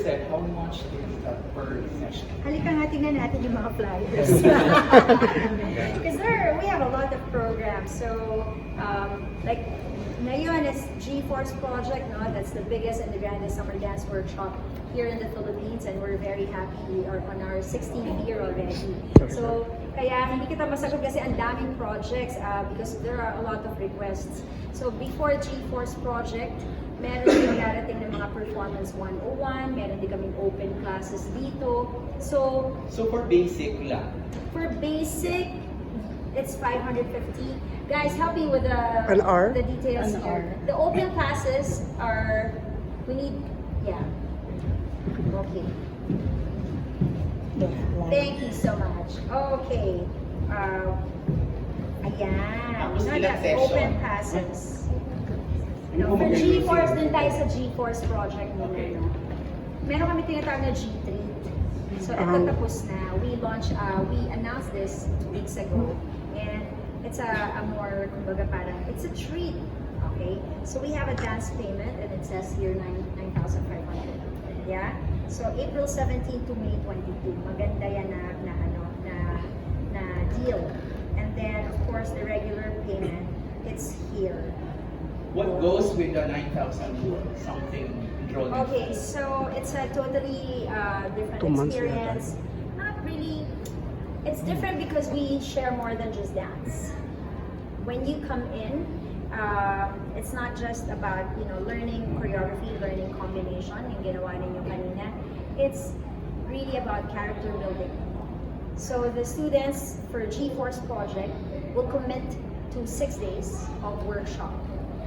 said, how much is that per session? Halika nga, tingnan natin yung mga flyers. Because we have a lot of programs. So, like, ngayon is GeForce Project, no? That's the biggest and the grandest summer dance workshop here in the Philippines, and we're very happy we are on our 16th year already. So, kaya hindi kita masagot kasi ang daming projects because there are a lot of requests. So, before GeForce Project, meron din darating ng mga Performance 101, meron din kaming open classes dito. So for basic lang? For basic, it's 550. Guys, help me with the details here. The open classes are, yeah. Okay. Thank you so much. Okay. Ayan. Tapos ilang That's session? open classes. No, for GeForce, dun tayo sa GeForce project muna. No? Meron kami tinatawag na G3. So, ito tapos na. We announced this 2 weeks ago. And it's a more, kumbaga parang, it's a treat. Okay? So, we have a dance payment and it says here 9,500. Yeah? So, April 17 to May 22. Maganda yan na deal. And then, of course, the regular payment, it's here. What goes with the 9,000 something drone? Okay, so it's a totally different experience. Not really. It's different because we share more than just dance. When you come in, it's not just about learning choreography, learning combination, yung ginawa ninyo kanina. It's really about character building. So the students for GeForce Project will commit to 6 days of workshop.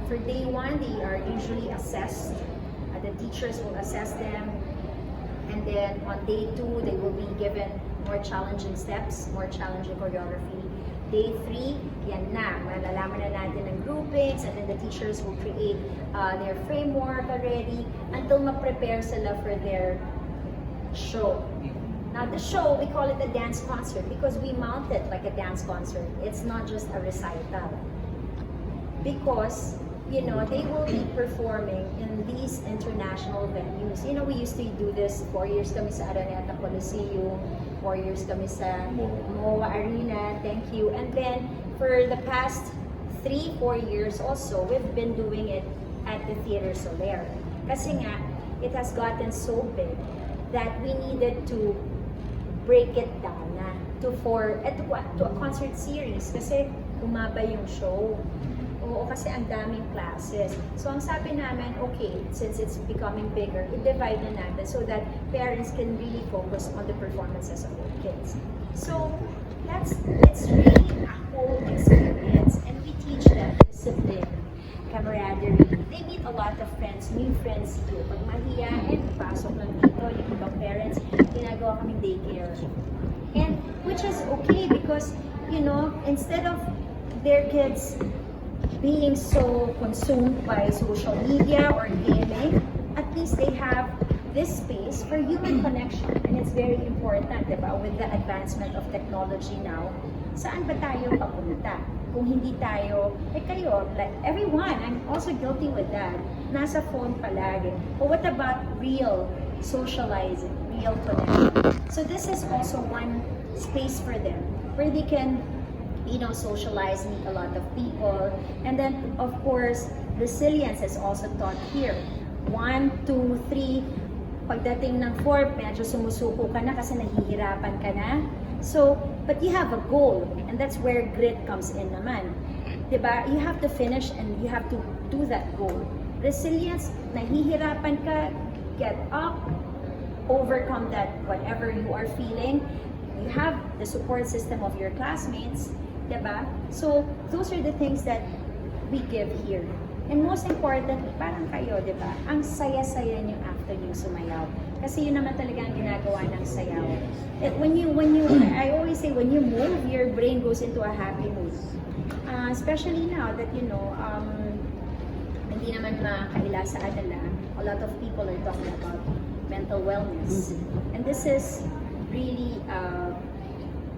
For day 1, they are usually assessed. The teachers will assess them. And then on day 2, they will be given more challenging steps, more challenging choreography. Day 3, yan na. Malalaman na natin ng groupings, and then the teachers will create their framework already until ma-prepare sila for their show. Now the show, we call it a dance concert because we mount it like a dance concert. It's not just a recital. Because they will be performing in these international venues. We used to do this 4 years kami sa Araneta Coliseum, 4 years kami sa MOA Arena, thank you. And then, for the past 3-4 years also, we've been doing it at the Theater Soler. Kasi nga, it has gotten so big that we needed to break it down to a concert series kasi umaba yung show. Oo, kasi ang daming classes. So, ang sabi namin, okay, since it's becoming bigger, i-divide na natin so that parents can really focus on the performances of their kids. So, it's really a whole experience. And we teach them discipline, camaraderie. They meet a lot of friends, new friends here. Pag mahiyain, pasok lang dito, yung ibang parents, ginagawa kaming daycare. And, which is okay because, instead of their kids being so consumed by social media or gaming, at least they have this space for human connection. And it's very important, diba? With the advancement of technology now, saan ba tayo papunta? Kung hindi tayo, kayo, like everyone, I'm also guilty with that, nasa phone palagi. But what about real socializing, real connection? So this is also one space for them, where they can socialize, meet a lot of people. And then, of course, resilience is also taught here. 1, 2, 3. Pagdating ng 4, medyo sumusuko ka na kasi nahihirapan ka na. So, but you have a goal. And that's where grit comes in naman. Diba? You have to finish and you have to do that goal. Resilience, nahihirapan ka, get up, overcome that whatever you are feeling. You have the support system of your classmates. Diba? So, those are the things that we give here. And most importantly, parang kayo, diba? Ang saya-saya niyo after yung sumayaw. Kasi yun naman talaga ang ginagawa ng sayaw. I always say, when you move, your brain goes into a happy mood. Especially now that, hindi naman makaila sa adala, a lot of people are talking about mental wellness. And this is really,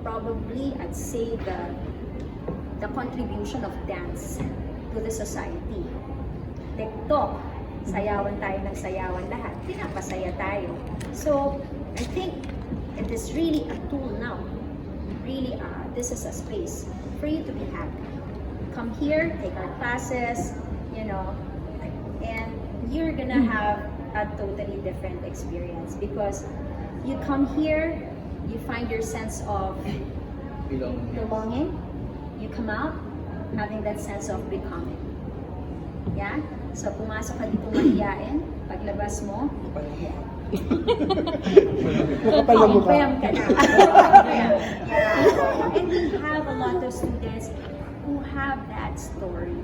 probably, I'd say, the contribution of dance to the society. TikTok, sayawan tayo ng sayawan lahat. Pinapasaya tayo. So, I think it is really a tool now. Really, this is a space for you to be happy. Come here, take our classes, you know, and you're gonna have a totally different experience because you come here, you find your sense of belonging. You come out having that sense of becoming. Yeah? So, pumasok ka dito mahiyain, paglabas mo, confirm ka na. Yeah. And we have a lot of students who have that story.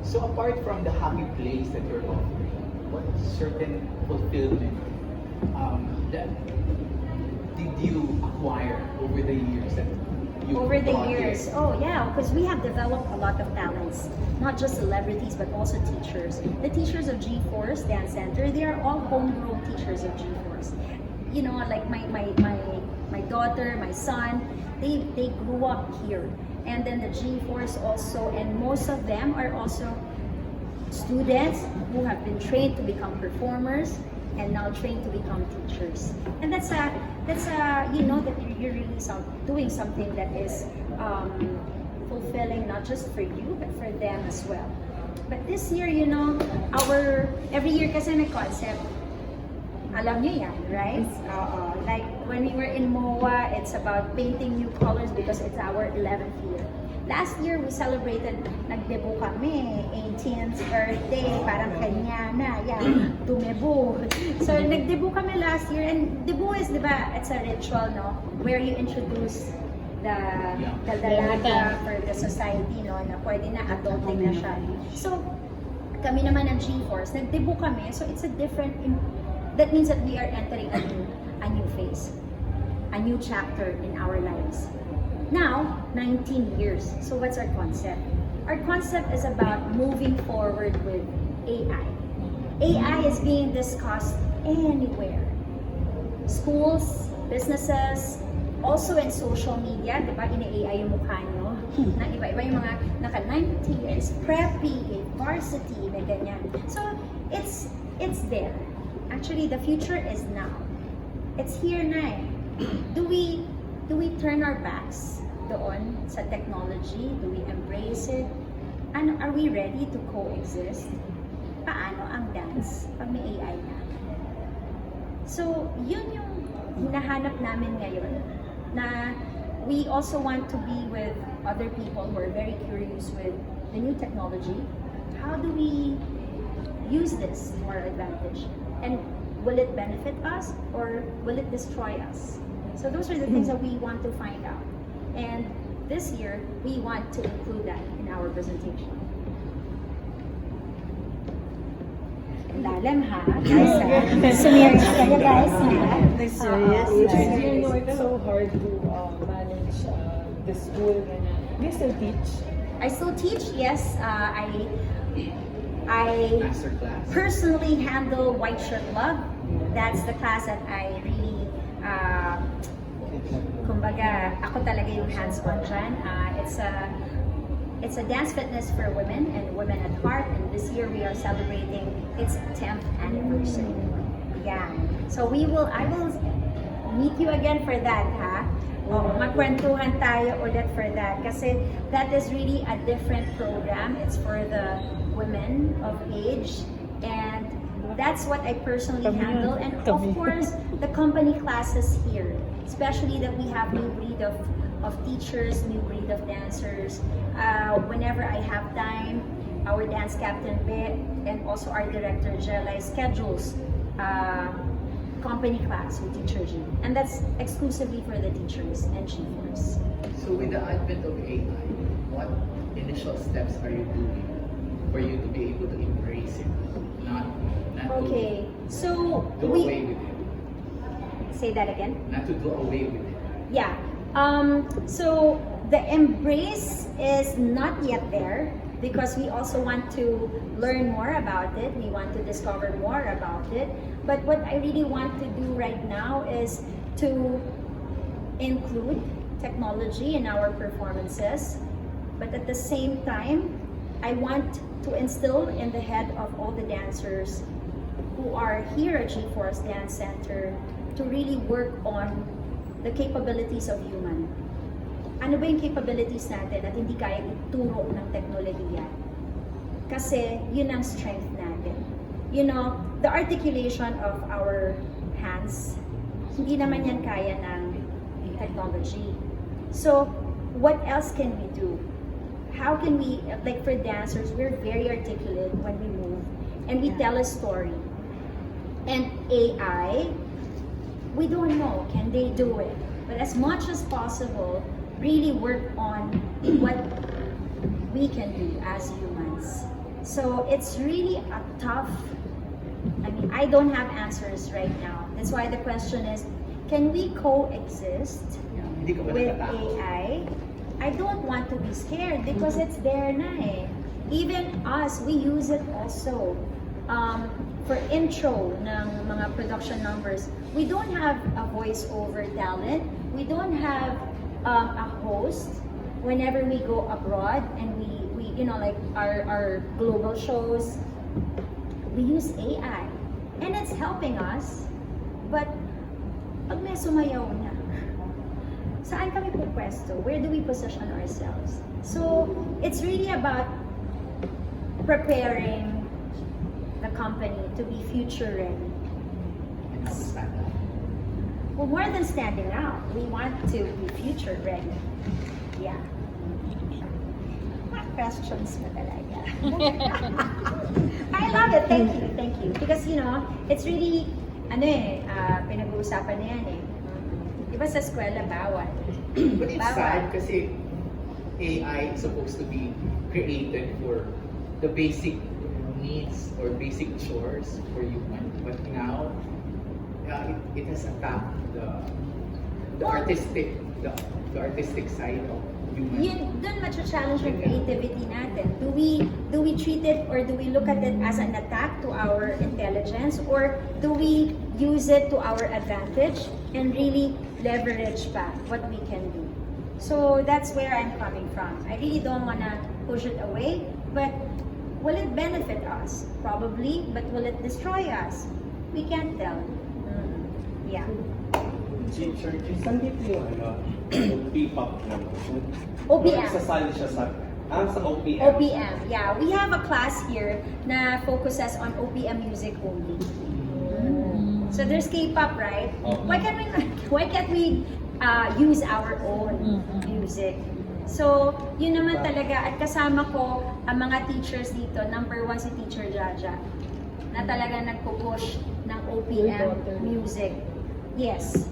So apart from the happy place that you're offering, what certain fulfillment that did you acquire over the years that you Over the brought here? years, oh yeah, because we have developed a lot of talents, not just celebrities but also teachers. The teachers of G-Force Dance Center, they are all homegrown teachers of G-Force. You know, like my daughter, my son, they grew up here. And then the G-Force also, and most of them are also students who have been trained to become performers and now trained to become teachers. And that's a you know that you're really doing something that is fulfilling not just for you but for them as well. But this year, you know, every year kasi may concept. Alam niyo yan, right? Like when we were in MOA, it's about painting new colors because it's our 11th year. Last year, we celebrated, nag-debut kami, 18th birthday, parang kanya na, yan, tumebo. So, nag-debut kami last year, and debut is, di ba, it's a ritual, no? Where you introduce the dalaga for the society, no? Na pwede na, adulting na siya. So, kami naman ng G-Force, nag-debut kami, so it's a different, that means that we are entering a new phase, a new chapter in our lives. Now, 19 years. So what's our concept? Our concept is about moving forward with AI. AI is being discussed anywhere. Schools, businesses, also in social media, di ba, ina-AI yung mukha nyo, na iba-iba yung mga naka-90 years, preppy, varsity, na ganyan. So, it's there. Actually, the future is now. It's here na eh. Do we turn our backs doon sa technology? Do we embrace it? And are we ready to coexist? Paano ang dance pag may AI na? So, yun yung hinahanap namin ngayon na we also want to be with other people who are very curious with the new technology. How do we use this to our advantage? And will it benefit us or will it destroy us? So those are the things that we want to find out. And this year, we want to include that in our presentation. Lalim ha, guys. Serious kayo guys. Serious. You know, it's so hard to manage the school. Do you still teach? I still teach, yes. I Masterclass. personally handle White Shirt Love. That's the class that I really, kumbaga, ako talaga yung hands-on dyan. It's a dance fitness for women and women at heart. And this year we are celebrating its 10th anniversary. Yeah. So I will meet you again for that, ha? Magkwentuhan tayo ulit for that. Kasi that is really a different program. It's for the women of age. And that's what I personally handle. And of course, the company classes here. Especially that we have new breed of teachers, new breed of dancers. Whenever I have time, our dance captain Beth and also our director Jelay schedules company class with Teacher G. And that's exclusively for the teachers and G-Force. So with the advent of AI, what initial steps are you doing for you to be able to embrace it? Not Okay, so to do away with it. say that again. Not to do away with it. Yeah. So the embrace is not yet there because we also want to learn more about it. We want to discover more about it. But what I really want to do right now is to include technology in our performances. But at the same time, I want to instill in the head of all the dancers who are here at GeForce Dance Center to really work on the capabilities of human. Ano ba yung capabilities natin at hindi kaya ituro ng teknolohiya? Kasi yun ang strength natin. You know, the articulation of our hands, hindi naman yan kaya ng technology. So, what else can we do? How can we, like for dancers, we're very articulate when we move and we tell a story. And AI, we don't know, can they do it? But as much as possible, really work on what we can do as humans. So it's really a tough, I mean, I don't have answers right now. That's why the question is, can we coexist Hindi ka ba with natatakot? AI? I don't want to be scared because it's there na eh. Even us, we use it also. For intro ng mga production numbers, we don't have a voiceover talent. We don't have a host whenever we go abroad and we you know, like our global shows, we use AI. And it's helping us. But pag may sumayaw na, saan kami pupwesto? Where do we position ourselves? So, it's really about preparing the company to be future ready. And how to stand out. Well, more than standing out, we want to be future ready. Yeah. Mga questions mo talaga. I love it. Thank you. Because, you know, it's really, pinag-uusapan na yan eh. Diba sa eskwela, bawal. But it's sad kasi AI is supposed to be created for the basic needs or basic chores for human. But now, it has attacked the artistic side of human. Yun, dun challenge yung creativity natin. Do we treat it or do we look at it as an attack to our intelligence, or do we use it to our advantage and really leverage pa what we can do? So that's where I'm coming from. I really don't wanna push it away, but will it benefit us? Probably, but will it destroy us? We can't tell. Yeah. Saan dito yung P-pop na? OPM. Sasali siya sa OPM. OPM, yeah. We have a class here na focuses on OPM music only. So there's K-pop, right? Why can't we use our own music? So, yun naman talaga. At kasama ko ang mga teachers dito. Number 1 si Teacher Jaja, na talaga nagpo-push ng OPM music. Yes,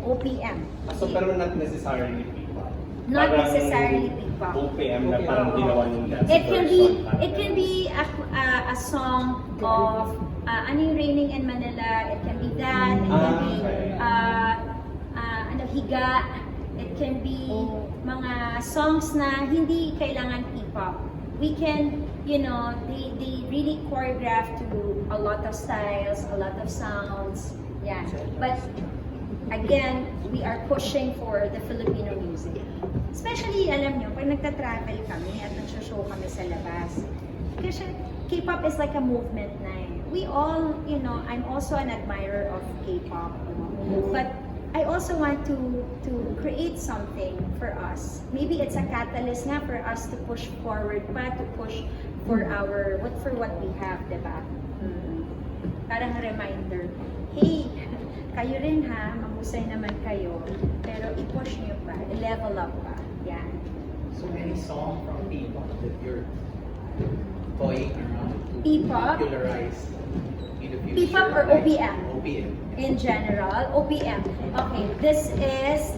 OPM. So, pero not necessarily P-pop. Not Parang necessarily P-pop. OPM na parang ginawa yung dance It version. can be a song of ano yung Raining in Manila. It can be that. It can be Higa. It can be mga songs na hindi kailangan P-pop. We can, you know, they really choreograph to a lot of styles, a lot of sounds. Yeah. But again, we are pushing for the Filipino music. Especially, alam nyo, pag nagta-travel kami at nag-show kami sa labas. Kasi K-pop is like a movement na eh. We all, you know, I'm also an admirer of K-pop. But I also want to create something for us. Maybe it's a catalyst na for us to push forward pa, to push for what we have, diba? Parang reminder, hey, kayo rin ha, mahusay naman kayo, pero i-push nyo pa, i-level up pa. Yan. So any song from P-pop that you're toying around to P-pop? popularize in the future? P-pop or like OPM? OPM. In general, OPM. Okay, this is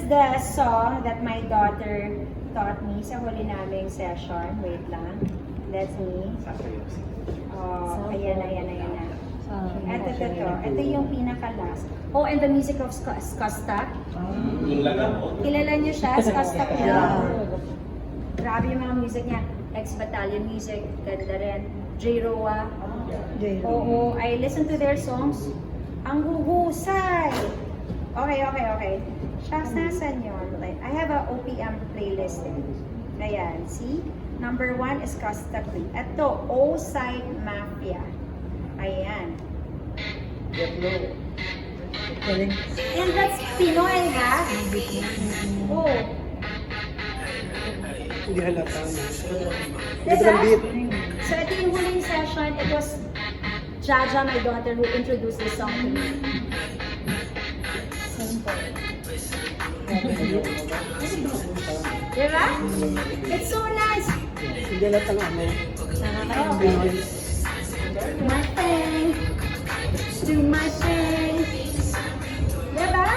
the song that my daughter taught me sa huli naming session. Wait lang. That's me. Sasayaw si Oh, ayan na. Ito yung pinaka-last. Oh, and the music of Skostak. Yung lagabo. Kilala niyo siya? Skostak niya. Grabe yung mga music niya. Ex-Battalion music, ganda rin. J-Roa. Oo, I listen to their songs. Ang huhusay! Okay. Shucks, nasan yun? Like, I have a OPM playlist eh. Ayan, see? Number 1 is Costa Creek. Ito, O-Side Mafia. Ayan. Get low. Galing. And that's Pinoy, ha? Oh. Hindi halata. Diba? So ito yung huling session, it was Jaja, my daughter, who introduced this song to me. Simple. Diba? It's so nice. Hindi halata ng ano. Oh. My thing. Do my thing. Diba?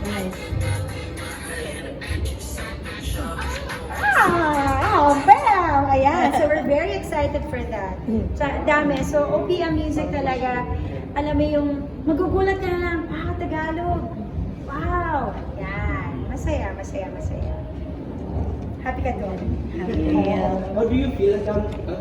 Nice. Oh, bam! Ayan. So we're very excited for that. So, dami. So, OPM music talaga, alam mo yung magugulat ka na lang, Tagalog. Wow! Yan. Masaya, masaya, masaya. Happy ka doon? How do you feel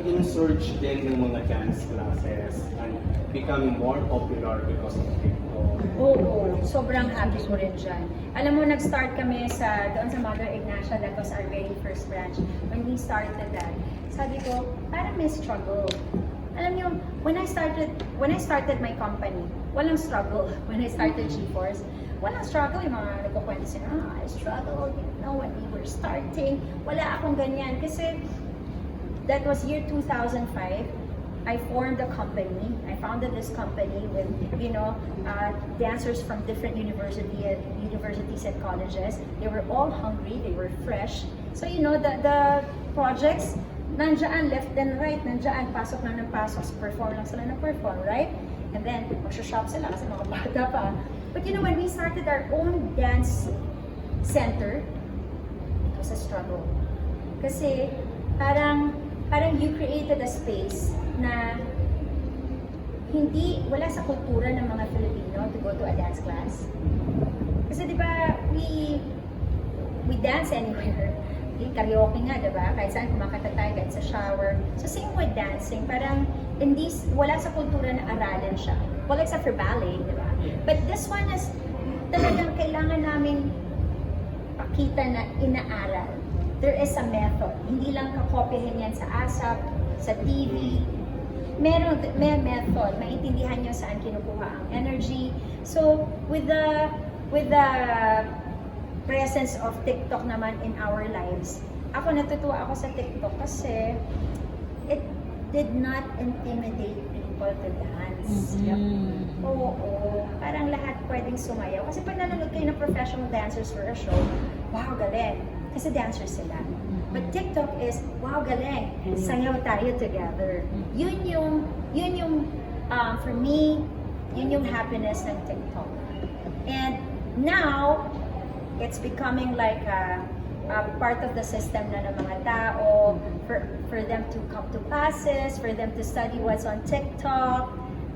yung surge din ng mga dance classes and becoming more popular because of TikTok? Oo, sobrang happy ko rin dyan. Alam mo, nag-start kami doon sa Mother Ignacia, that was our very first branch. When we started that, sabi ko, parang may struggle. Alam niyo, when I started my company, walang struggle. When I started GeForce, walang struggle. Yung mga nagkukwento sila, I struggled, when we were starting. Wala akong ganyan. Kasi, that was year 2005. I formed a company. I founded this company with, dancers from different universities and colleges. They were all hungry. They were fresh. So, the projects, nandiyan, left and right, nandiyan, pasok lang ng pasok, perform lang sila ng perform, right? And then, mag-shop sila kasi mga bata pa. But when we started our own dance center, it was a struggle. Kasi, parang you created a space na wala sa kultura ng mga Filipino to go to a dance class. Kasi di ba, we dance anywhere. Karaoke nga, di ba? Kahit saan kumakanta tayo, kahit sa shower. So same with dancing, parang wala sa kultura na aralin siya. Well, except for ballet, di ba? But this one is talagang kailangan namin pakita na inaaral. There is a method. Hindi lang kakopyahin yan sa ASAP, sa TV. May method. Maintindihan nyo saan kinukuha ang energy. So, with the presence of TikTok naman in our lives, natutuwa ako sa TikTok kasi it did not intimidate people to dance. Oo. Parang lahat pwedeng sumayaw. Kasi pag nanonood kayo ng professional dancers for a show, wow, galing. Kasi dancers sila. But TikTok is, wow, galing. Sayaw tayo together. Yun yung for me, yun yung happiness ng TikTok. And now, it's becoming like a part of the system na ng mga tao, for them to come to classes, for them to study what's on TikTok.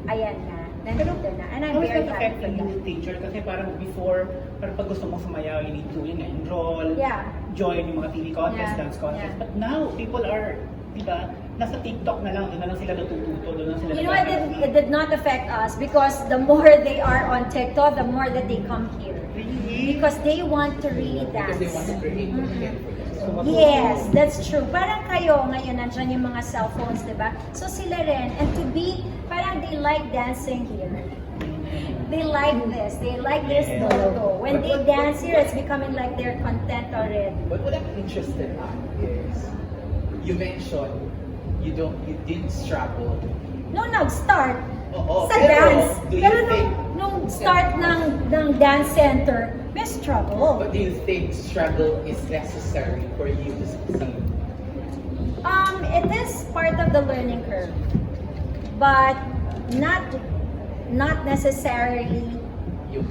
Ayan na. Nandito na. And I'm How is very that happy for affecting that. you, teacher? Kasi parang before, pag gusto mong sumayaw, you need to enroll, Yeah. join yung mga TV contest, Yeah. dance contest. Yeah. But now, people are, diba, nasa TikTok na lang, doon na lang sila natututo, doon na lang sila You know what? It did not affect us because the more they are on TikTok, the more that they come here. Because they want to really Because they want to dance. create content for themselves. Yes, that's true. Parang kayo, ngayon, nandiyan yung mga cellphones, di ba? So sila rin. And to be, parang they like dancing here. They like this. They like this logo. When they dance here, it's becoming like their content already. But what I'm interested in is, you mentioned you didn't struggle. No, start. Oo, Sa pero dance. do you Pero think- nung start ng dance center, may struggle. But do you think struggle is necessary for you to succeed? It is part of the learning curve, but not necessarily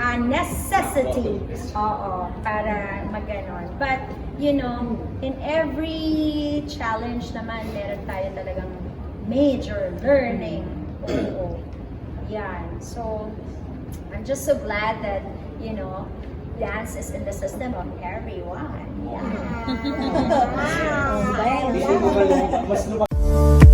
a necessity. Oo, para maganon. But, in every challenge naman, meron tayo talagang major learning. Oo. Yan. So, I'm just so glad that, dance is in the system of everyone. Yeah. Gusto mo ba mas